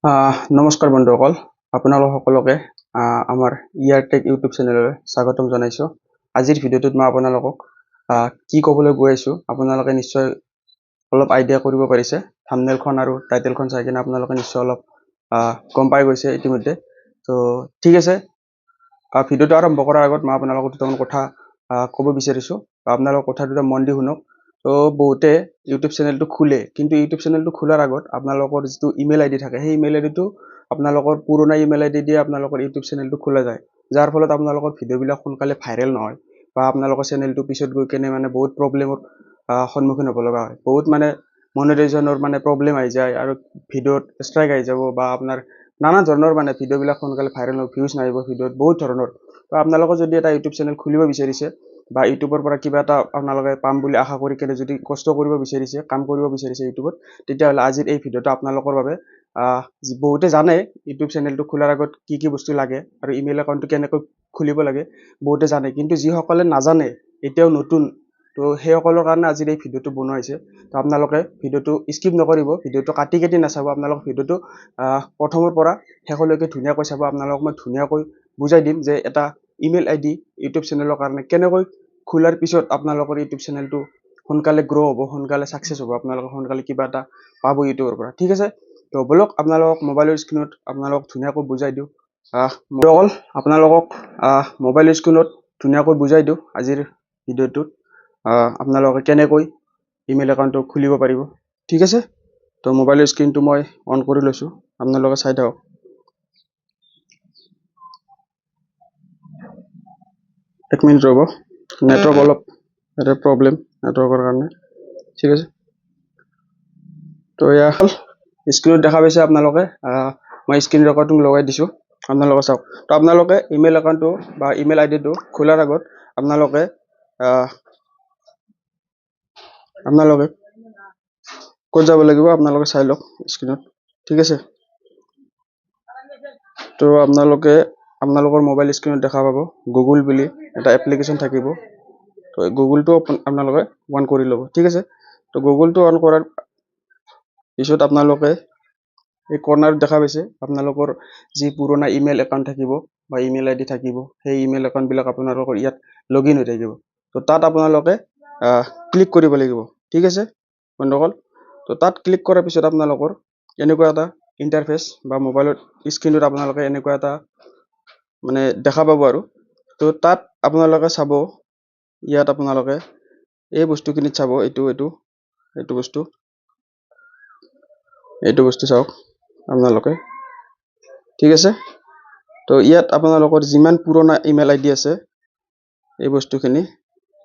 নমস্কাৰ বন্ধুসকল, আপোনালোক সকলোকে আমাৰ ইয়াৰটেক ইউটিউব চেনেললৈ স্বাগতম জনাইছোঁ। আজিৰ ভিডিঅ'টোত মই আপোনালোকক কি ক'বলৈ গৈ আছোঁ আপোনালোকে নিশ্চয় অলপ আইডিয়া কৰিব পাৰিছে। থাম্বনেইলখন আৰু টাইটেলখন চাই কিনে আপোনালোকে নিশ্চয় অলপ গম পাই গৈছে ইতিমধ্যে। তো ঠিক আছে, ভিডিঅ'টো আৰম্ভ কৰাৰ আগত মই আপোনালোকক দুটামান কথা ক'ব বিচাৰিছোঁ। আপোনালোকৰ কথা দুটা মন দি শুনক। তো বহুতে ইউটিউব চেনেলটো খোলে, কিন্তু ইউটিউব চেনেলটো খোলাৰ আগত আপোনালোকৰ যিটো ইমেইল আইডি থাকে সেই ইমেইল আইডিটো আপোনালোকৰ পুৰণা ইমেইল আইডি দিয়ে আপোনালোকৰ ইউটিউব চেনেলটো খোলা যায়, যাৰ ফলত আপোনালোকৰ ভিডিঅ'বিলাক সোনকালে ভাইৰেল নহয় বা আপোনালোকৰ চেনেলটো পিছত গৈ কেনে মানে বহুত প্ৰব্লেমৰ সন্মুখীন হ'ব লগা হয়। বহুত মানে মনিটাইজেশ্যনৰ মানে প্ৰব্লেম আহি যায় আৰু ভিডিঅ'ত ষ্ট্ৰাইক আহি যাব বা আপোনাৰ নানা ধৰণৰ মানে ভিডিঅ'বিলাক সোনকালে ভাইৰেল নহয়, ভিউজ নাহিব ভিডিঅ'ত বহুত ধৰণৰ। তো আপোনালোকে যদি এটা ইউটিউব চেনেল খুলিব বিচাৰিছে বা ইউটিউবৰ পৰা কিবা এটা আপোনালোকে পাম বুলি আশা কৰি কেনে যদি কষ্ট কৰিব বিচাৰিছে, কাম কৰিব বিচাৰিছে ইউটিউবত, তেতিয়াহ'লে আজিৰ এই ভিডিঅ'টো আপোনালোকৰ বাবে বহুতে জানে ইউটিউব চেনেলটো খোলাৰ আগত কি কি বস্তু লাগে আৰু ইমেইল একাউণ্টটো কেনেকৈ খুলিব লাগে বহুতে জানে, কিন্তু যিসকলে নাজানে এতিয়াও নতুন, তো সেইসকলৰ কাৰণে আজিৰ এই ভিডিঅ'টো বনোৱা হৈছে। তো আপোনালোকে ভিডিঅ'টো স্কিপ নকৰিব, ভিডিঅ'টো কাটি নাচাব, আপোনালোক ভিডিঅ'টো প্ৰথমৰ পৰা শেষলৈকে ধুনীয়াকৈ চাব। আপোনালোকক মই ধুনীয়াকৈ বুজাই দিম যে এটা ইমেইল আইডি ইউটিউব চেনেলৰ কাৰণে কেনেকৈ খোলাৰ পিছত আপোনালোকৰ ইউটিউব চেনেলটো সোনকালে গ্ৰ' হ'ব, সোনকালে ছাকচেছ হ'ব, আপোনালোকে সোনকালে কিবা এটা পাব ইউটিউবৰ পৰা। ঠিক আছে, তো বলক আপোনালোকক মোবাইলৰ স্ক্ৰীণত আপোনালোকক ধুনীয়াকৈ বুজাই দিওঁ। অকল আপোনালোকক মোবাইলৰ স্ক্ৰীণত ধুনীয়াকৈ বুজাই দিওঁ আজিৰ ভিডিঅ'টোত আপোনালোকে কেনেকৈ ইমেইল একাউণ্টটো খুলিব পাৰিব। ঠিক আছে, তো মোবাইলৰ স্ক্ৰীণটো মই অন কৰি লৈছোঁ, আপোনালোকে চাই থাকক। এক মিনিট ৰ'ব, নেটৱৰ্ক অলপ এটা প্ৰব্লেম নেটৱৰ্কৰ কাৰণে। ঠিক আছে, তো এয়া স্ক্ৰীণত দেখা পাইছে আপোনালোকে, মই স্ক্ৰীণ ৰেকৰ্ডিং লগাই দিছোঁ, আপোনালোকে চাওক। তো আপোনালোকে ইমেইল একাউণ্টটো বা ইমেইল আইডিটো খোলাৰ আগত আপোনালোকে ক'ত যাব লাগিব আপোনালোকে চাই লওক স্ক্ৰীণত। ঠিক আছে, তো আপোনালোকৰ মোবাইল স্ক্ৰীণত দেখা পাব গুগল বুলি এটা এপ্লিকেশ্যন থাকিব। তো গুগলটো আপোনালোকে অন কৰি ল'ব। ঠিক আছে, তো গুগলটো অন কৰাৰ পিছত আপোনালোকে এই কৰ্নাৰত দেখা পাইছে আপোনালোকৰ যি পুৰণা ইমেইল একাউণ্ট থাকিব বা ইমেইল আইডি থাকিব, সেই ইমেইল একাউণ্টবিলাক আপোনালোকৰ ইয়াত লগ ইন হৈ থাকিব। তো তাত আপোনালোকে ক্লিক কৰিব লাগিব। ঠিক আছে বন্ধুসকল, তো তাত ক্লিক কৰাৰ পিছত আপোনালোকৰ এনেকুৱা এটা ইণ্টাৰফেচ বা মোবাইলৰ স্ক্ৰীণত আপোনালোকে এনেকুৱা এটা মানে দেখা পাব আৰু। তো তাত আপোনালোকে চাব, ইয়াত আপোনালোকে এই বস্তুখিনিত চাব, এইটো বস্তু চাওক আপোনালোকে। ঠিক আছে, তো ইয়াত আপোনালোকৰ যিমান পুৰণা ইমেইল আইডি আছে এই বস্তুখিনি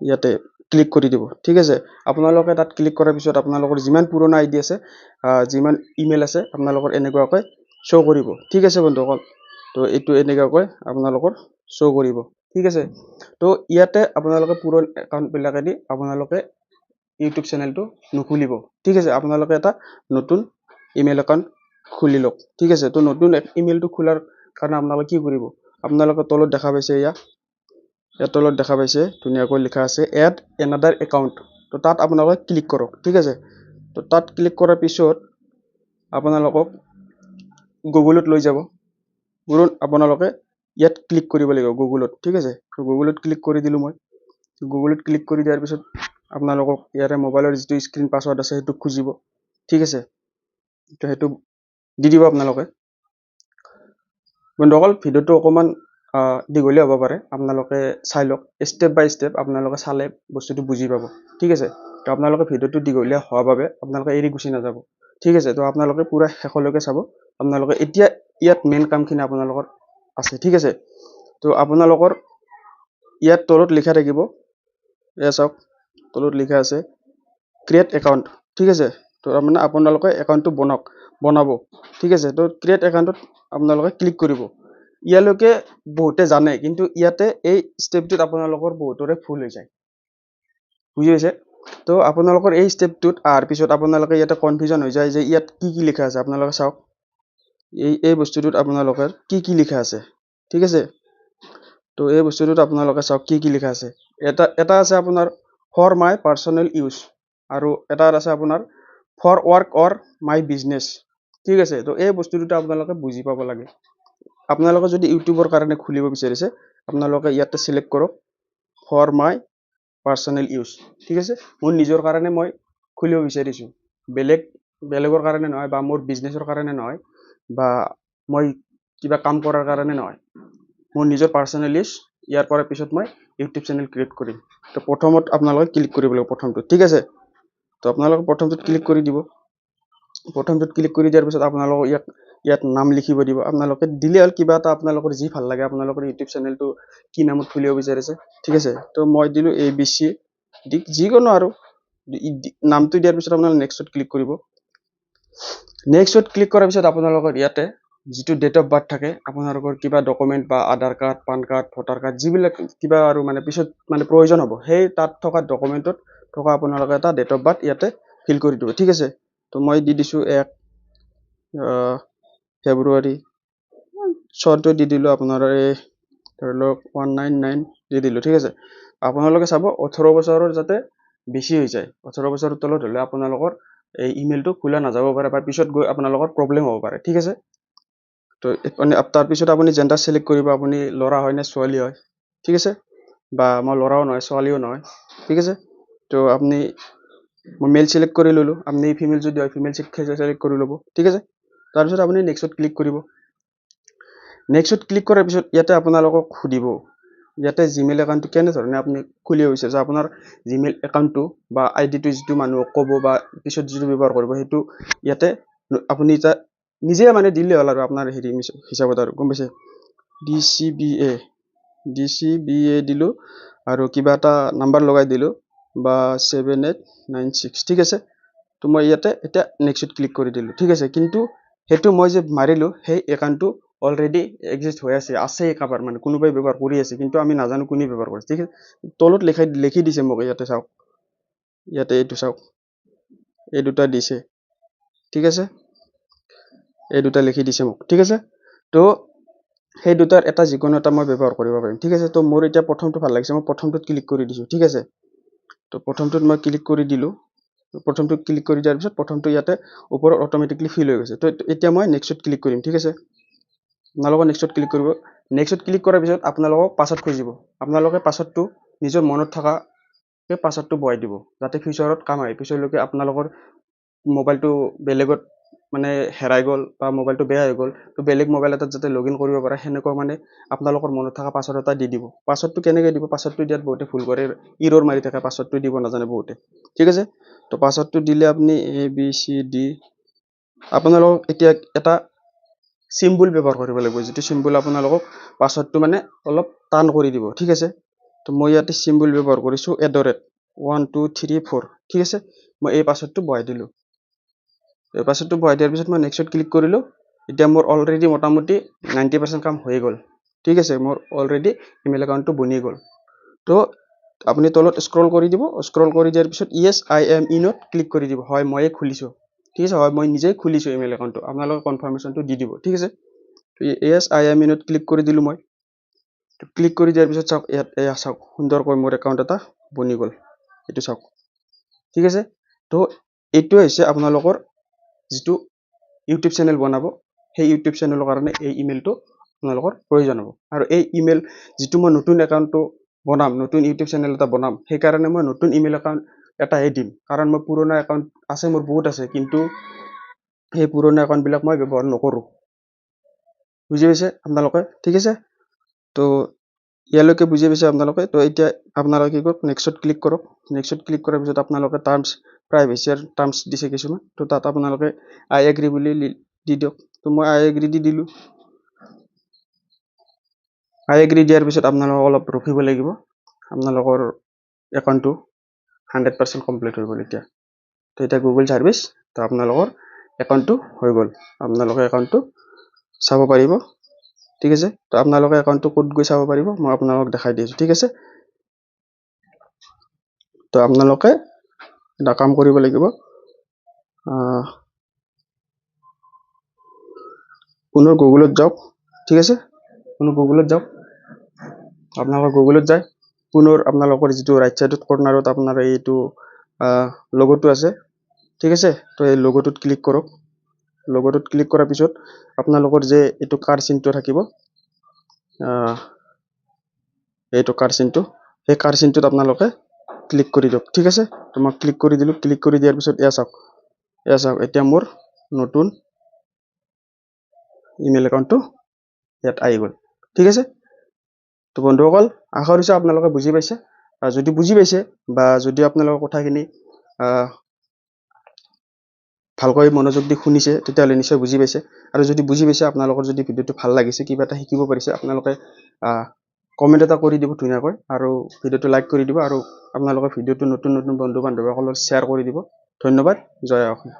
ইয়াতে ক্লিক কৰি দিব। ঠিক আছে, আপোনালোকে তাত ক্লিক কৰাৰ পিছত আপোনালোকৰ যিমান পুৰণা আইডি আছে, যিমান ইমেইল আছে আপোনালোকৰ এনেকুৱাকৈ শ্ব' কৰিব। ঠিক আছে বন্ধুসকল, তো এইটো এনেকুৱাকৈ আপোনালোকৰ শ্ব' কৰিব। ঠিক আছে, তো ইয়াতে আপোনালোকে পুৰণা একাউণ্টবিলাকেদি আপোনালোকে ইউটিউব চেনেলটো নুখুলিব। ঠিক আছে, আপোনালোকে এটা নতুন ইমেইল একাউণ্ট খুলি লওক। ঠিক আছে, তো নতুন ইমেইলটো খোলাৰ কাৰণে আপোনালোকে কি কৰিব, আপোনালোকে তলত দেখা পাইছে, ইয়াত তলত দেখা পাইছে ধুনীয়াকৈ লিখা আছে এড এনাডাৰ একাউণ্ট। তো তাত আপোনালোকে ক্লিক কৰক। ঠিক আছে, তো তাত ক্লিক কৰাৰ পিছত আপোনালোকক গুগলত লৈ যাব। আপোনালোকে ইয়াত ক্লিক কৰিব লাগিব গুগলত। ঠিক আছে, গুগলত ক্লিক কৰি দিলোঁ মই। গুগলত ক্লিক কৰি দিয়াৰ পিছত আপোনালোকক ইয়াতে মোবাইলৰ যিটো স্ক্ৰীণ পাছৱৰ্ড আছে সেইটো খুজিব। ঠিক আছে, তো সেইটো দি দিব আপোনালোকে। বন্ধুসকল ভিডিঅ'টো অকণমান দীঘলীয়া হ'ব পাৰে, আপোনালোকে চাই লওক, ষ্টেপ বাই ষ্টেপ আপোনালোকে চালে বস্তুটো বুজি পাব। ঠিক আছে, তো আপোনালোকে ভিডিঅ'টো দীঘলীয়া হোৱাৰ বাবে আপোনালোকে এৰি গুচি নাযাব। ঠিক আছে, তো আপোনালোকে পুৰা শেষলৈকে চাব। আপোনালোকে এতিয়া ইয়াত মেইন কামখিনি আপোনালোকৰ আছে। ঠিক আছে, তো আপোনালোকৰ ইয়াত তলত লিখা থাকিব, এয়া চাওক তলত লিখা আছে ক্ৰিয়েট একাউণ্ট। ঠিক আছে, তো মানে আপোনালোকে একাউণ্টটো বনাব। ঠিক আছে, তো ক্ৰিয়েট একাউণ্টত আপোনালোকে ক্লিক কৰিব। ইয়ালৈকে বহুতে জানে, কিন্তু ইয়াতে এই ষ্টেপটোত আপোনালোকৰ বহুতৰে ভুল হৈ যায়, বুজি পাইছে। তো আপোনালোকৰ এই ষ্টেপটোত অহাৰ পিছত আপোনালোকে ইয়াতে কনফিউজন হৈ যায় যে ইয়াত কি কি লিখা আছে। আপোনালোকে চাওক এই বস্তুটোত আপোনালোকৰ কি কি লিখা আছে। ঠিক আছে, তো এই বস্তুটোত আপোনালোকে চাওক কি কি লিখা আছে। এটা আছে আপোনাৰ ফৰ মাই পাৰ্চনেল ইউজ আৰু এটা আছে আপোনাৰ for work or my business. ঠিক আছে। তো এই বস্তু দুটা আপোনালোকে বুজি পাব লাগে। আপোনালোকে যদি ইউটিউবৰ কাৰণে খুলিব বিচাৰিছে আপোনালোকে ইয়াতে সিলেক্ট কৰক ফৰ মাই পাৰ্সোনেল ইউজ। ঠিক আছে, মোৰ নিজৰ কাৰণে মই খুলিব বিচাৰিছো, বেলেগৰ কাৰণে নহয়, বা মোৰ বিজনেছৰ কাৰণে নহয়, বা মই কিবা কাম কৰাৰ কাৰণে নহয়, মোৰ নিজৰ পাৰ্সোনেল ইউজ। ইয়াৰ পৰা পিছত মই ইউটিউব চেনেল ক্ৰিয়েট কৰিম। তো প্ৰথমত আপোনালোকে ক্লিক কৰিব লাগিব প্ৰথমটো। ঠিক আছে, তো আপোনালোকে প্ৰথমটোত ক্লিক কৰি দিব। প্ৰথমটোত ক্লিক কৰি দিয়াৰ পিছত আপোনালোকক ইয়াত নাম লিখিব দিব। আপোনালোকে দিলে হ'ল কিবা এটা আপোনালোকৰ যি ভাল লাগে, আপোনালোকৰ ইউটিউব চেনেলটো কি নামত খুলিব বিচাৰিছে। ঠিক আছে, তো মই দিলোঁ ABC দি যিকোনো আৰু নামটো দিয়াৰ পিছত আপোনালোকে নেক্সটত ক্লিক কৰিব। নেক্সটত ক্লিক কৰাৰ পিছত আপোনালোকৰ ইয়াতে যিটো ডেট অফ বাৰ্থ থাকে, আপোনালোকৰ কিবা ডকুমেণ্ট বা Aadhaar card, PAN card, voter card, যিবিলাক কিবা আৰু মানে পিছত মানে প্ৰয়োজন হ'ব, সেই তাত থকা ডকুমেণ্টত থকা আপোনালোকে এটা ডেট অফ বাৰ্থ ইয়াতে ফিল কৰি দিব। ঠিক আছে, তো মই দি দিছোঁ 1 ফেব্ৰুৱাৰী, চনটো দি দিলোঁ আপোনাৰ এই ধৰি লওক 199 দি দিলোঁ। ঠিক আছে, আপোনালোকে চাব 18 বছৰৰ যাতে বেছি হৈ যায়। 18 বছৰৰ তলত হ'লে আপোনালোকৰ এই ইমেইলটো খোলা নাযাব পাৰে, বা পিছত গৈ আপোনালোকৰ প্ৰব্লেম হ'ব পাৰে। ঠিক আছে, তো তাৰপিছত আপুনি জেণ্ডাৰ চিলেক্ট কৰিব, আপুনি ল'ৰা হয় নে ছোৱালী হয়। ঠিক আছে, বা মই ল'ৰাও নহয় ছোৱালীও নহয়। ঠিক আছে, তো আপুনি মই মেল চিলেক্ট কৰি ল'লোঁ, আপুনি ফিমেল যদি হয় ফিমেল চিলেক্ট কৰি ল'ব। ঠিক আছে, তাৰপিছত আপুনি নেক্সটত ক্লিক কৰিব। নেক্সটত ক্লিক কৰাৰ পিছত ইয়াতে আপোনালোকক সুধিব ইয়াতে জিমেইল একাউণ্টটো কেনেধৰণে আপুনি খুলিব বিচাৰিছে। আপোনাৰ জিমেইল একাউণ্টটো বা আইডিটো যিটো মানুহক ক'ব বা পিছত যিটো ব্যৱহাৰ কৰিব, সেইটো ইয়াতে আপুনি এতিয়া নিজে মানে দিলে হ'ল আৰু আপোনাৰ হেৰি হিচাপত আৰু গম পাইছে। DCBA দিলোঁ আৰু কিবা এটা নাম্বাৰ লগাই দিলোঁ বা 7896। ঠিক আছে, তো মই ইয়াতে এতিয়া নেক্সটত ক্লিক কৰি দিলোঁ। ঠিক আছে, কিন্তু সেইটো মই যে মাৰিলোঁ সেই একাউণ্টটো অলৰেডি এক্সিষ্ট হৈ আছে কাৰোবাৰ, মানে কোনোবাই ব্যৱহাৰ কৰি আছে, কিন্তু আমি নাজানো কোনে ব্যৱহাৰ কৰিছে। ঠিক আছে, তলত লিখি দিছে মোক, ইয়াতে চাওক, ইয়াতে এইটো চাওক, এই দুটা দিছে। ঠিক আছে, এই দুটা লিখি দিছে মোক। ঠিক আছে, তো সেই দুটাৰ এটা যিকোনো এটা মই ব্যৱহাৰ কৰিব পাৰিম। ঠিক আছে, তো মোৰ এতিয়া প্ৰথমটো ভাল লাগিছে, মই প্ৰথমটোত ক্লিক কৰি দিছোঁ। ঠিক আছে, তো প্ৰথমটোত মই ক্লিক কৰি দিলোঁ। প্ৰথমটোত ক্লিক কৰি দিয়াৰ পিছত প্ৰথমটো ইয়াতে ওপৰত অট'মেটিকলি ফিল হৈ গৈছে। তো এতিয়া মই নেক্সটত ক্লিক কৰিম। ঠিক আছে, আপোনালোকে নেক্সটত ক্লিক কৰিব। নেক্সটত ক্লিক কৰাৰ পিছত আপোনালোকক পাছৱৰ্ড খুজিব। আপোনালোকে পাছৱৰ্ডটো নিজৰ মনত থকা পাছৱৰ্ডটো বহাই দিব, যাতে ফিউচাৰত কাম আহে। পিছলৈকে আপোনালোকৰ মোবাইলটো বেলেগত মানে হেৰাই গ'ল বা মোবাইলটো বেয়া হৈ গ'ল, তো বেলেগ মোবাইল এটাত যাতে লগ ইন কৰিব পাৰে, সেনেকুৱা মানে আপোনালোকৰ মনত থকা পাছৱৰ্ড এটা দি দিব। পাছৱৰ্ডটো কেনেকৈ দিব, পাছৱৰ্ডটো দিয়াত বহুতে ভুল কৰে, ইৰৰ মাৰি থাকে, পাছৱৰ্ডটো দিব নাজানে বহুতে। ঠিক আছে, তো পাছৱৰ্ডটো দিলে আপুনি ABCD, আপোনালোকক এতিয়া এটা চিম্বল ব্যৱহাৰ কৰিব লাগিব, যিটো চিম্বল আপোনালোকক পাছৱৰ্ডটো মানে অলপ টান কৰি দিব। ঠিক আছে, তো মই ইয়াতে চিম্বল ব্যৱহাৰ কৰিছোঁ @ 1 2 3 4। ঠিক আছে, মই এই পাছৱৰ্ডটো বহাই দিলোঁ। এই পাছৱৰ্ডটো বহাই দিয়াৰ পিছত মই নেক্সটত ক্লিক কৰিলোঁ। এতিয়া মোৰ অলৰেডি মোটামুটি 90% কাম হৈ গ'ল। ঠিক আছে, মোৰ অলৰেডি ইমেইল একাউণ্টটো বনি গ'ল। তো আপুনি তলত স্ক্ৰল কৰি দিব, স্ক্ৰল কৰি দিয়াৰ পিছত Yes I am in to click কৰি দিব। হয়, ময়ে খুলিছোঁ। ঠিক আছে, হয় মই নিজেই খুলিছোঁ ইমেইল একাউণ্টটো, আপোনালোকে কনফাৰ্মেশ্যনটো দি দিব। ঠিক আছে, Yes I am in to click কৰি দিলোঁ মই। ক্লিক কৰি দিয়াৰ পিছত চাওক, ইয়াত এয়া চাওক, সুন্দৰকৈ মোৰ একাউণ্ট এটা বনি গ'ল, এইটো চাওক। ঠিক আছে, তো এইটোৱে হৈছে আপোনালোকৰ যিটো ইউটিউব চেনেল বনাব, সেই ইউটিউব চেনেলৰ কাৰণে এই ইমেইলটো আপোনালোকৰ প্ৰয়োজন হ'ব। আৰু এই ইমেইল যিটো মই নতুন একাউণ্টটো বনাম, নতুন ইউটিউব চেনেল এটা বনাম, সেইকাৰণে মই নতুন ইমেইল একাউণ্ট এটাহে দিম। কাৰণ মই পুৰণা একাউণ্ট আছে, মোৰ বহুত আছে, কিন্তু সেই পুৰণা একাউণ্টবিলাক মই ব্যৱহাৰ নকৰোঁ। বুজি পাইছে আপোনালোকে? ঠিক আছে, তো ইয়ালৈকে বুজি পাইছে আপোনালোকে? তো এতিয়া আপোনালোকে কি কৰক, নেক্সটত ক্লিক কৰক। নেক্সটত ক্লিক কৰাৰ পিছত আপোনালোকে টাৰ্মছ প্ৰাইভেচি আৰু টাৰ্মছ দিছে কিছুমান, তো তাত আপোনালোকে I agree বুলি দি দিয়ক। তো মই I agree দি দিলোঁ। I agree দিয়াৰ পিছত আপোনালোকক অলপ ৰখিব লাগিব, আপোনালোকৰ একাউণ্টটো 100% কমপ্লিট হৈ গ'ল এতিয়া। তো এতিয়া গুগল ছাৰ্ভিচ, তো আপোনালোকৰ একাউণ্টটো হৈ গ'ল। আপোনালোকে একাউণ্টটো চাব পাৰিব। ঠিক আছে, তো আপোনালোকে একাউণ্টটো ক'ত গৈ চাব পাৰিব, মই আপোনালোকক দেখাই দিছোঁ। ঠিক আছে, তো আপোনালোকে এটা কাম কৰিব লাগিব, পুনৰ গুগলত যাওক। ঠিক আছে, পুনৰ গুগলত যাওক। আপোনালোকে গুগলত যায় পুনৰ আপোনালোকৰ যিটো ৰাইট চাইডত কৰ্নাৰত আপোনাৰ এইটো লগোটো আছে। ঠিক আছে, তো এই লগোটোত ক্লিক কৰক। লগটোত ক্লিক কৰাৰ পিছত আপোনালোকৰ যে এইটো কাৰ চিনটো থাকিব, এইটো কাৰ চিনটো, সেই কাৰ চিনটোত আপোনালোকে ক্লিক কৰি দিয়ক। ঠিক আছে, তো মই ক্লিক কৰি দিলোঁ। ক্লিক কৰি দিয়াৰ পিছত এয়া চাওক এতিয়া মোৰ নতুন ইমেইল একাউণ্টটো ইয়াত আহি গ'ল। ঠিক আছে, তো বন্ধুসকল আশা কৰিছোঁ আপোনালোকে বুজি পাইছে। যদি বুজি পাইছে বা যদি আপোনালোকৰ কথাখিনি ভালকৈ মনোযোগ দি শুনিছে তেতিয়াহ'লে নিশ্চয় বুজি পাইছে। আৰু যদি বুজি পাইছে, আপোনালোকৰ যদি ভিডিঅ'টো ভাল লাগিছে, কিবা এটা শিকিব পাৰিছে, আপোনালোকে কমেণ্ট এটা কৰি দিব ধুনীয়াকৈ, আৰু ভিডিঅ'টো লাইক কৰি দিব, আৰু আপোনালোকে ভিডিঅ'টো নতুন নতুন বন্ধু বান্ধৱীসকলক শ্বেয়াৰ কৰি দিব। ধন্যবাদ। জয় অসম।